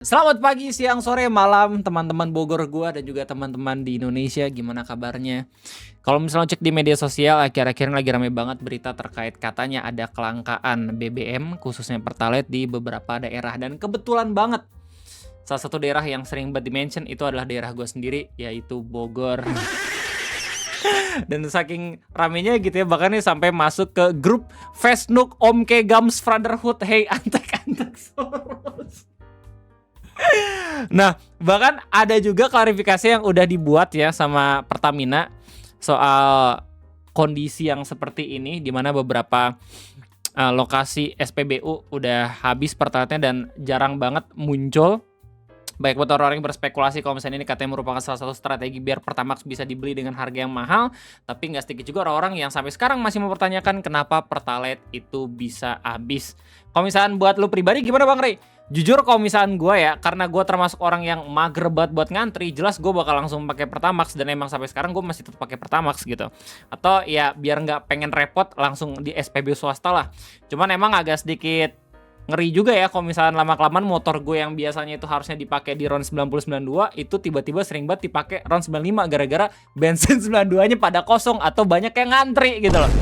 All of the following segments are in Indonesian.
Selamat pagi, siang, sore, malam teman-teman Bogor gua dan juga teman-teman di Indonesia, gimana kabarnya? Kalau misalnya cek di media sosial akhir-akhir ini lagi rame banget berita terkait katanya ada kelangkaan BBM khususnya Pertalite di beberapa daerah dan kebetulan banget salah satu daerah yang sering banget di-mention itu adalah daerah gua sendiri yaitu Bogor. Dan saking ramenya gitu ya bahkan nih sampai masuk ke grup Facebook Om Ke Gams Brotherhood. Hey antek-antek Soros. Nah, bahkan ada juga klarifikasi yang udah dibuat ya sama Pertamina soal kondisi yang seperti ini di mana beberapa lokasi SPBU udah habis Pertalite-nya dan jarang banget muncul. Baik buat orang-orang yang berspekulasi kalau misalnya ini katanya merupakan salah satu strategi biar Pertamax bisa dibeli dengan harga yang mahal, tapi nggak sedikit juga orang-orang yang sampai sekarang masih mempertanyakan kenapa Pertalite itu bisa habis. Kalau misalnya buat lu pribadi gimana Bang Rey? Jujur kalau misalnya gue ya, karena gue termasuk orang yang mager banget buat ngantri, jelas gue bakal langsung pakai Pertamax dan emang sampai sekarang gue masih tetap pakai Pertamax gitu. Atau ya biar nggak pengen repot langsung di SPBU swasta lah. Cuman emang agak sedikit ngeri juga ya kalau misalnya lama-kelamaan motor gue yang biasanya itu harusnya dipakai di RON 9092 itu tiba-tiba sering banget dipakai RON 95 gara-gara bensin 92-nya pada kosong atau banyak yang ngantri gitu loh.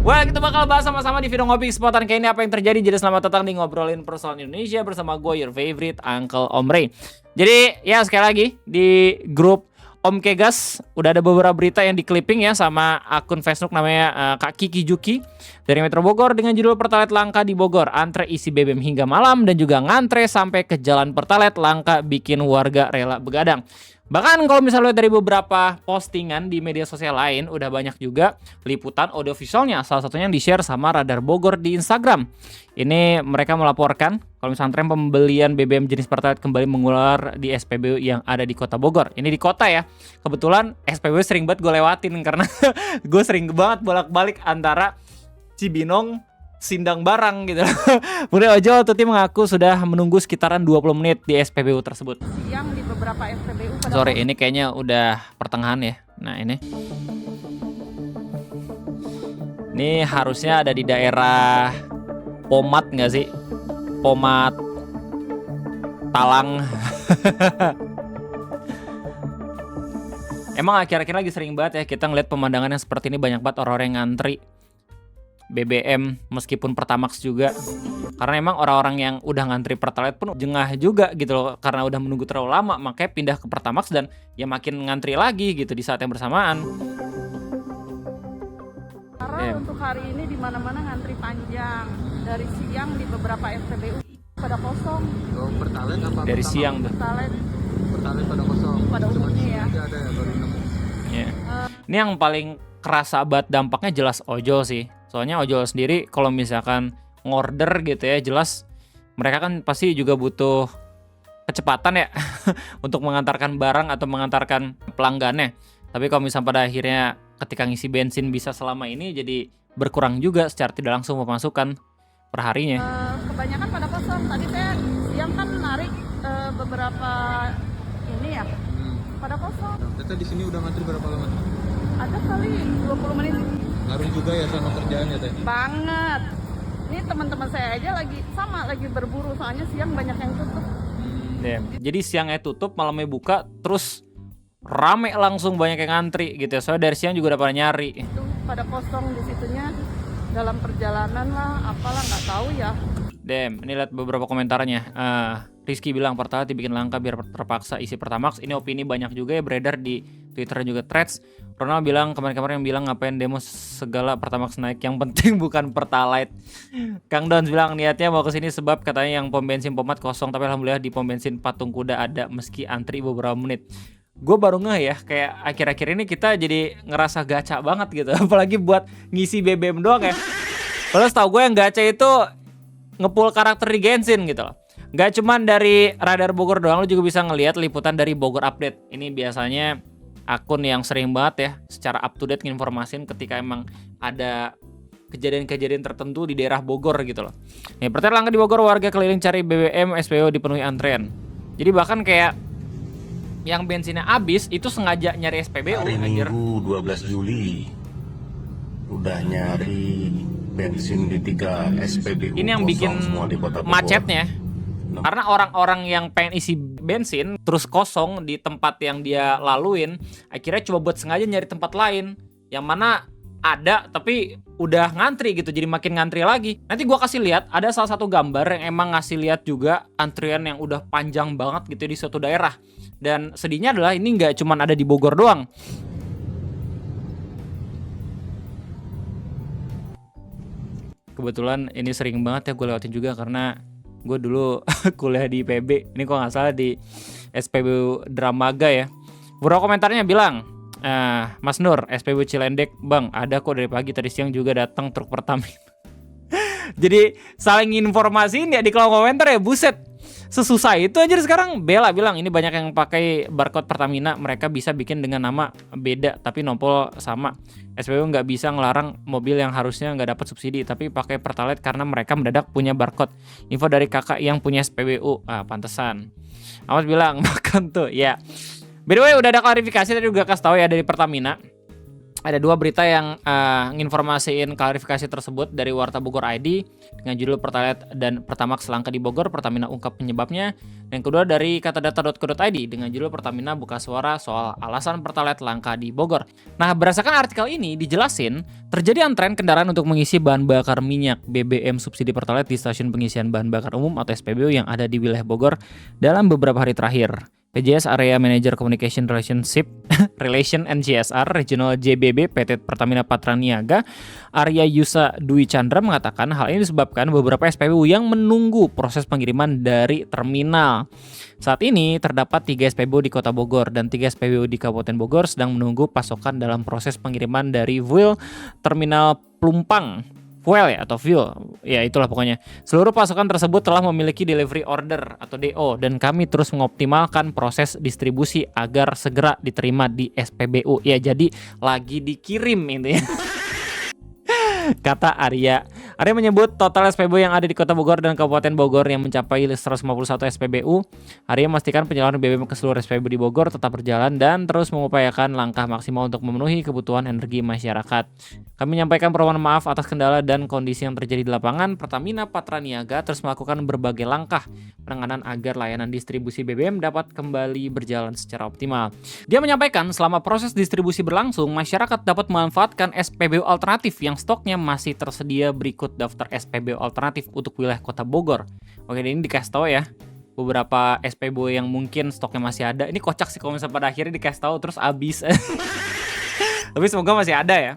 Wah, kita bakal bahas sama-sama di video ngopi kesempatan kayak ini apa yang terjadi. Jadi selamat datang di Ngobrolin Persoalan Indonesia bersama gue, your favorite Uncle Om Rey. Jadi ya sekali lagi di grup Om Kegas udah ada beberapa berita yang di clipping ya sama akun Facebook namanya Kak Kiki Juki dari Metro Bogor dengan judul Pertalite langka di Bogor, antre isi BBM hingga malam dan juga ngantre sampai ke jalan Pertalite langka bikin warga rela begadang. Bahkan kalau misalnya dari beberapa postingan di media sosial lain udah banyak juga liputan audiovisualnya, salah satunya yang di-share sama Radar Bogor di Instagram. Ini mereka melaporkan kalau misalnya tren pembelian BBM jenis Pertalite kembali mengular di SPBU yang ada di Kota Bogor. Ini di kota ya. Kebetulan SPBU sering banget gue lewatin karena gue sering banget bolak-balik antara Cibinong Sindang Barang gitu. Kemudian Ojol Tuti mengaku sudah menunggu sekitaran 20 menit di SPBU tersebut. Yang di beberapa SPBU Sorry, ini kayaknya udah pertengahan ya. Nah, ini harusnya ada di daerah Pomat nggak sih? Pomat Talang. Emang akhir-akhir lagi sering banget ya kita ngeliat pemandangan yang seperti ini, banyak banget orang-orang yang ngantri BBM meskipun Pertamax juga. Karena emang orang-orang yang udah ngantri Pertalite pun jengah juga gitu loh, karena udah menunggu terlalu lama makanya pindah ke Pertamax dan ya makin ngantri lagi gitu di saat yang bersamaan. Karena untuk hari ini di mana-mana ngantri panjang dari siang di beberapa SPBU pada kosong. Oh, Pertalite apa? Dari siang tuh. Pertalite pada kosong. pada umumnya ya. Ada ya baru nemu. Yeah. Ini yang paling kerasa banget dampaknya jelas ojol sih. Soalnya ojol sendiri kalau misalkan ngorder gitu ya, jelas mereka kan pasti juga butuh kecepatan ya untuk mengantarkan barang atau mengantarkan pelanggannya. Tapi kalau misalnya pada akhirnya ketika ngisi bensin bisa selama ini, jadi berkurang juga secara tidak langsung pemasukan per harinya. Kebanyakan pada kosong. Tadi saya siang kan narik beberapa ini ya. Pada kosong. Kita di sini udah ngantri berapa lama? Ada kali 20 menit. Ngaruh juga ya sama kerjaan ya teh? Banget. Ini teman-teman saya aja lagi berburu soalnya siang banyak yang tutup. Jadi siangnya tutup, malamnya buka, terus rame langsung banyak yang ngantri gitu ya. Soalnya dari siang juga udah pada nyari. Itu pada kosong di situnya dalam perjalanan lah, apalah nggak tahu ya. Ini lihat beberapa komentarnya. Rizky bilang Pertalite dibikin langka biar terpaksa isi Pertamax. Ini opini banyak juga ya beredar di Twitter dan juga Threads. Ronald bilang kemarin-kemarin yang bilang ngapain demo segala Pertamax naik, yang penting bukan Pertalite. Kang Dons bilang niatnya mau kesini sebab katanya yang pom bensin Pomat kosong, tapi alhamdulillah di pom bensin Patung Kuda ada meski antri beberapa menit. Gue baru ngeh ya, kayak akhir-akhir ini kita jadi ngerasa gacha banget gitu. Apalagi buat ngisi BBM doang ya. Padahal setahu gue yang gacha itu nge-pull karakter di Genshin gitu loh. Gak cuman dari Radar Bogor doang, lu juga bisa ngelihat liputan dari Bogor Update. Ini biasanya akun yang sering banget ya secara up to date nginformasin ketika emang ada kejadian-kejadian tertentu di daerah Bogor gitu loh. Nih, Pertalite langka di Bogor, warga keliling cari BBM, SPBU dipenuhi antrean. Jadi bahkan kayak yang bensinnya habis itu sengaja nyari SPBU. Hari Minggu 12 Juli udah nyari bensin di 3 SPBU. Ini yang bikin semua di Kota Bogor. macetnya. Karena orang-orang yang pengen isi bensin terus kosong di tempat yang dia laluin, akhirnya coba buat sengaja nyari tempat lain yang mana ada tapi udah ngantri gitu, jadi makin ngantri lagi. Nanti gua kasih lihat ada salah satu gambar yang emang ngasih lihat juga antrian yang udah panjang banget gitu di suatu daerah. Dan sedihnya adalah ini nggak cuman ada di Bogor doang. Kebetulan ini sering banget ya gue lewatin juga karena gue dulu kuliah di IPB. Ini kok nggak salah di SPBU Dramaga ya. Beberapa komentarnya bilang, Mas Nur, SPBU Cilendek, Bang, ada kok dari pagi, tadi siang juga datang truk Pertamina. Jadi saling informasiin ya di kolom komentar ya, buset. Sesusah itu aja sekarang. Bella bilang ini banyak yang pakai barcode Pertamina, mereka bisa bikin dengan nama beda tapi nompol sama. SPBU nggak bisa ngelarang mobil yang harusnya nggak dapat subsidi tapi pakai Pertalite karena mereka mendadak punya barcode. Info dari kakak yang punya SPBU. Pantesan. Awas bilang makan tuh ya. By the way udah ada klarifikasi tadi juga kasih tahu ya dari Pertamina. Ada dua berita yang nginformasiin klarifikasi tersebut dari Warta Bogor ID dengan judul Pertalite dan Pertamax langka di Bogor, Pertamina ungkap penyebabnya. Dan kedua dari katadata.co.id dengan judul Pertamina buka suara soal alasan Pertalite langka di Bogor. Nah, berdasarkan artikel ini dijelasin terjadi antrean kendaraan untuk mengisi bahan bakar minyak BBM subsidi Pertalite di stasiun pengisian bahan bakar umum atau SPBU yang ada di wilayah Bogor dalam beberapa hari terakhir. PJS Area Manager Communication Relation and CSR Regional JBB PT Pertamina Patraniaga Arya Yusa Dwi Chandra mengatakan hal ini disebabkan beberapa SPBU yang menunggu proses pengiriman dari terminal. Saat ini terdapat 3 SPBU di Kota Bogor dan 3 SPBU di Kabupaten Bogor sedang menunggu pasokan dalam proses pengiriman dari fuel Terminal Plumpang. Fuel ya atau fuel, ya itulah pokoknya. Seluruh pasokan tersebut telah memiliki delivery order atau DO dan kami terus mengoptimalkan proses distribusi agar segera diterima di SPBU. Ya jadi lagi dikirim intinya. Kata Arya. Arya menyebut total SPBU yang ada di Kota Bogor dan Kabupaten Bogor yang mencapai 151 SPBU. Arya memastikan penyaluran BBM ke seluruh SPBU di Bogor tetap berjalan dan terus mengupayakan langkah maksimal untuk memenuhi kebutuhan energi masyarakat. Kami menyampaikan permohonan maaf atas kendala dan kondisi yang terjadi di lapangan. Pertamina Patraniaga terus melakukan berbagai langkah penanganan agar layanan distribusi BBM dapat kembali berjalan secara optimal. Dia menyampaikan selama proses distribusi berlangsung, masyarakat dapat memanfaatkan SPBU alternatif yang stoknya masih tersedia berikut daftar SPBU alternatif untuk wilayah Kota Bogor. Oke, ini dikasih tahu ya. Beberapa SPBU yang mungkin stoknya masih ada. Ini kocak sih kalau misalnya pada akhirnya dikasih tahu terus habis. Tapi semoga masih ada ya.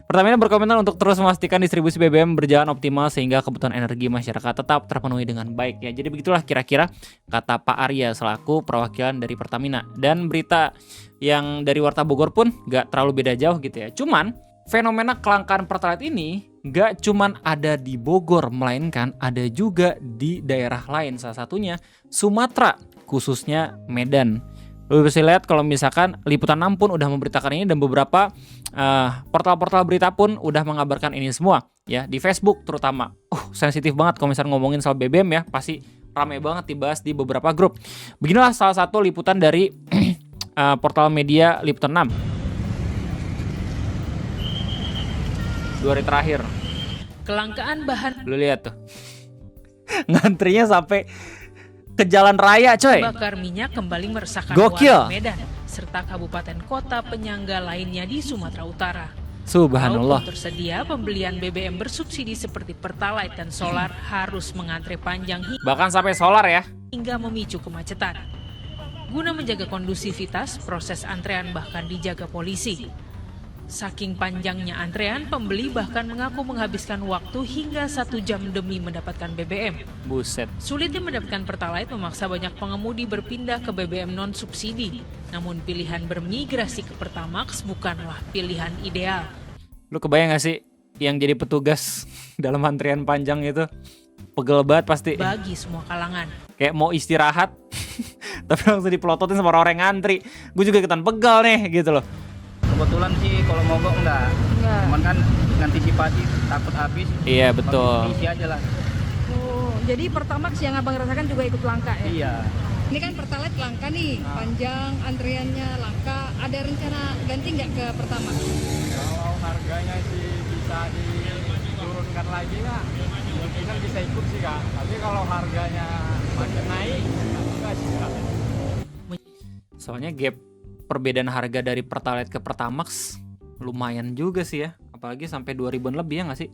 Pertamina berkomentar untuk terus memastikan distribusi BBM berjalan optimal sehingga kebutuhan energi masyarakat tetap terpenuhi dengan baik ya. Jadi begitulah kira-kira kata Pak Arya selaku perwakilan dari Pertamina. Dan berita yang dari Warta Bogor pun gak terlalu beda jauh gitu ya. Cuman fenomena kelangkaan Pertalite ini gak cuman ada di Bogor, melainkan ada juga di daerah lain. Salah satunya Sumatera, khususnya Medan. Lu bisa lihat kalau misalkan Liputan 6 pun udah memberitakan ini dan beberapa portal-portal berita pun udah mengabarkan ini semua ya, di Facebook terutama. Sensitif banget kalau misalkan ngomongin soal BBM ya, pasti ramai banget dibahas di beberapa grup. Beginilah salah satu liputan dari portal media Liputan 6 2 hari terakhir. Kelangkaan bahan Lu lihat tuh. Ngantrinya sampai ke jalan raya coy. bakar minyak kembali meresahkan Gokil. warga Medan serta kabupaten kota penyangga lainnya di Sumatera Utara. Subhanallah. Walaupun tersedia pembelian BBM bersubsidi seperti Pertalite dan solar harus mengantre panjang Bahkan sampai solar ya. hingga memicu kemacetan. Guna menjaga kondusivitas, proses antrean bahkan dijaga polisi. Saking panjangnya antrean, pembeli bahkan mengaku menghabiskan waktu hingga 1 jam demi mendapatkan BBM. Buset. Sulitnya mendapatkan Pertalite memaksa banyak pengemudi berpindah ke BBM non-subsidi. Namun pilihan bermigrasi ke Pertamax bukanlah pilihan ideal. Lu kebayang gak sih yang jadi petugas dalam antrian panjang itu? Pegel banget pasti. Bagi semua kalangan. Kayak mau istirahat tapi langsung dipelototin sama orang yang ngantri. Gue juga ikutan pegal nih gitu loh. Kebetulan sih kalau mogok enggak. Cuman kan antisipasi takut habis. Iya betul. Isi aja lah. Jadi Pertamax yang abang rasakan juga ikut langka ya? Iya. Ini kan Pertalite langka nih, panjang antriannya langka. Ada rencana ganti nggak ke Pertamax? Kalau harganya sih bisa diturunkan lagi nggak, mungkin bisa ikut sih kak. Tapi kalau harganya makin naik enggak juga. Soalnya gap perbedaan harga dari Pertalite ke Pertamax lumayan juga sih ya. Apalagi sampai 2000-an lebih ya nggak sih?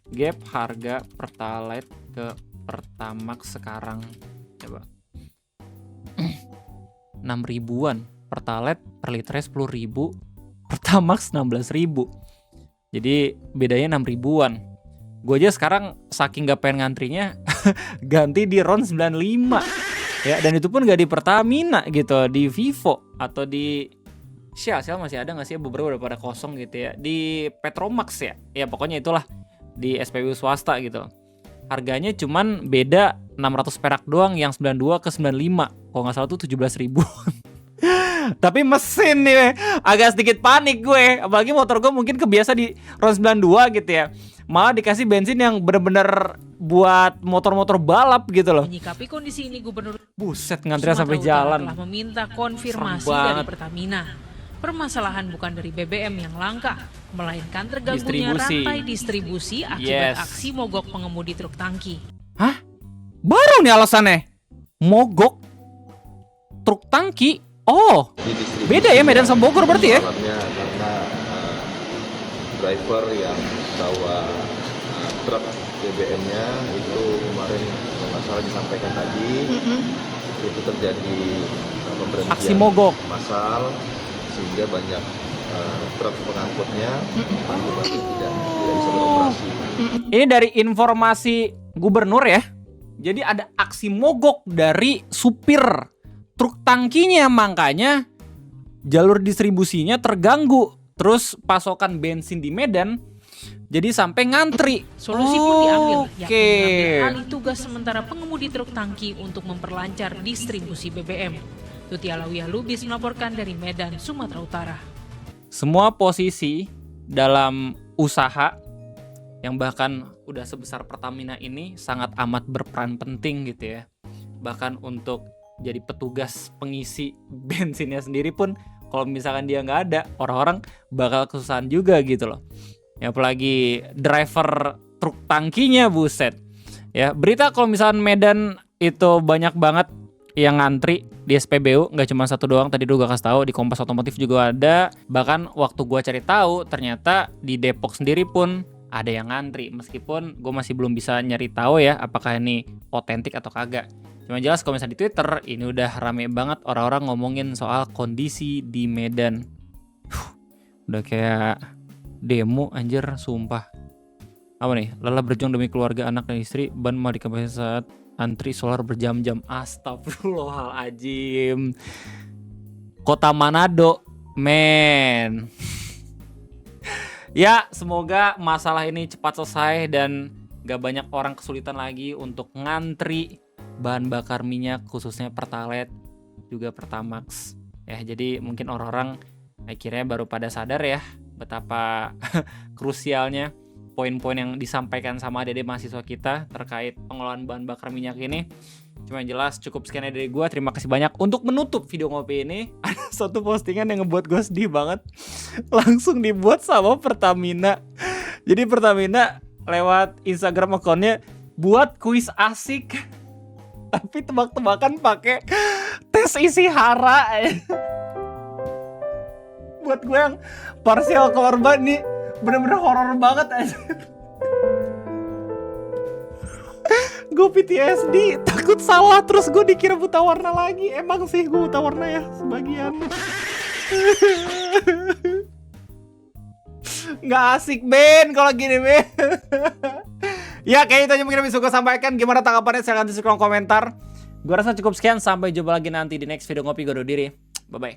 Gap harga Pertalite ke Pertamax sekarang coba 6.000-an. Pertalite per liternya 10.000, Pertamax 16.000. Jadi bedanya 6.000-an. Gue aja sekarang saking gak pengen ngantrinya ganti di RON 95. Ya, dan itu pun gak di Pertamina gitu, di Vivo atau di Shell masih ada gak sih, beberapa udah pada kosong gitu ya. Di Petromax ya. Ya pokoknya itulah di SPBU swasta gitu. Harganya cuman beda 600 perak doang, yang 92 ke 95. Kalau gak salah tuh 17.000. Tapi mesin nih agak sedikit panik gue. Apalagi motor gue mungkin kebiasa di RON 92 gitu ya. Malah dikasih bensin yang bener-bener buat motor-motor balap gitu loh. Menyikapi kondisi ini, Gubernur Buset, ngantrian Sumatera sampai Utara jalan. telah meminta konfirmasi Serem dari banget. Pertamina. Permasalahan bukan dari BBM yang langka, melainkan terganggunya Distribusi. rantai distribusi akibat Yes. aksi mogok pengemudi truk tangki. Hah? Baru nih alasannya. Mogok truk tangki. Oh, beda ya Medan sama Bogor berarti ya? Malamnya karena driver yang bawa truk BBM-nya itu kemarin kalau nggak salah disampaikan tadi itu terjadi pemberhentian Aksi mogok. massal sehingga banyak truk pengangkutnya akibatnya tidak bisa beroperasi. Ini dari informasi gubernur ya. Jadi ada aksi mogok dari supir truk tangkinya, makanya jalur distribusinya terganggu. Terus pasokan bensin di Medan jadi sampai ngantri. Solusi pun diambil, yakni Oke. mengambil alih tugas sementara pengemudi truk tangki untuk memperlancar distribusi BBM. Tuti Alawiyah Lubis melaporkan dari Medan, Sumatera Utara. Semua posisi dalam usaha yang bahkan udah sebesar Pertamina ini sangat amat berperan penting gitu ya. Bahkan untuk jadi petugas pengisi bensinnya sendiri pun kalau misalkan dia nggak ada, orang-orang bakal kesusahan juga gitu loh. Ya, apalagi driver truk tangkinya, buset. Ya, berita kalau misalkan Medan itu banyak banget yang ngantri di SPBU, nggak cuma satu doang, tadi gue kasih tahu di Kompas Otomotif juga ada. Bahkan waktu gue cari tahu ternyata di Depok sendiri pun ada yang ngantri, meskipun gue masih belum bisa nyari tahu ya apakah ini otentik atau kagak. Cuma jelas kalau misalnya di Twitter ini udah rame banget orang-orang ngomongin soal kondisi di Medan. Udah kayak demo anjir, sumpah. Apa nih? Lelah berjuang demi keluarga, anak dan istri, ban malah dikempeskan saat antri solar berjam-jam. Astagfirullahaladzim. Kota Manado, men. Ya, semoga masalah ini cepat selesai dan gak banyak orang kesulitan lagi untuk ngantri bahan bakar minyak, khususnya Pertalite juga Pertamax. Ya, jadi mungkin orang-orang akhirnya baru pada sadar ya betapa krusialnya poin-poin yang disampaikan sama adik-adik mahasiswa kita terkait pengelolaan bahan bakar minyak ini. Cuma yang jelas cukup sekian dari gue. Terima kasih banyak. Untuk menutup video ngopi ini, ada satu postingan yang ngebuat gue sedih banget. Langsung dibuat sama Pertamina. Jadi Pertamina lewat Instagram akunnya buat kuis asik, tapi tebak-tebakan pakai tes isi hara. Buat gue yang parsial korban nih bener-bener horor banget aja. Gue PTSD, takut salah terus gue dikira buta warna lagi. Emang sih gue buta warna ya sebagian. Nggak asik Ben kalau gini Ben. Ya kayak itu aja mungkin bisa gue sampaikan. Gimana tanggapannya silahkan tulis di kolom komentar. Gue rasa cukup sekian, sampai jumpa lagi nanti di next video ngopi. Gue undur diri, bye bye.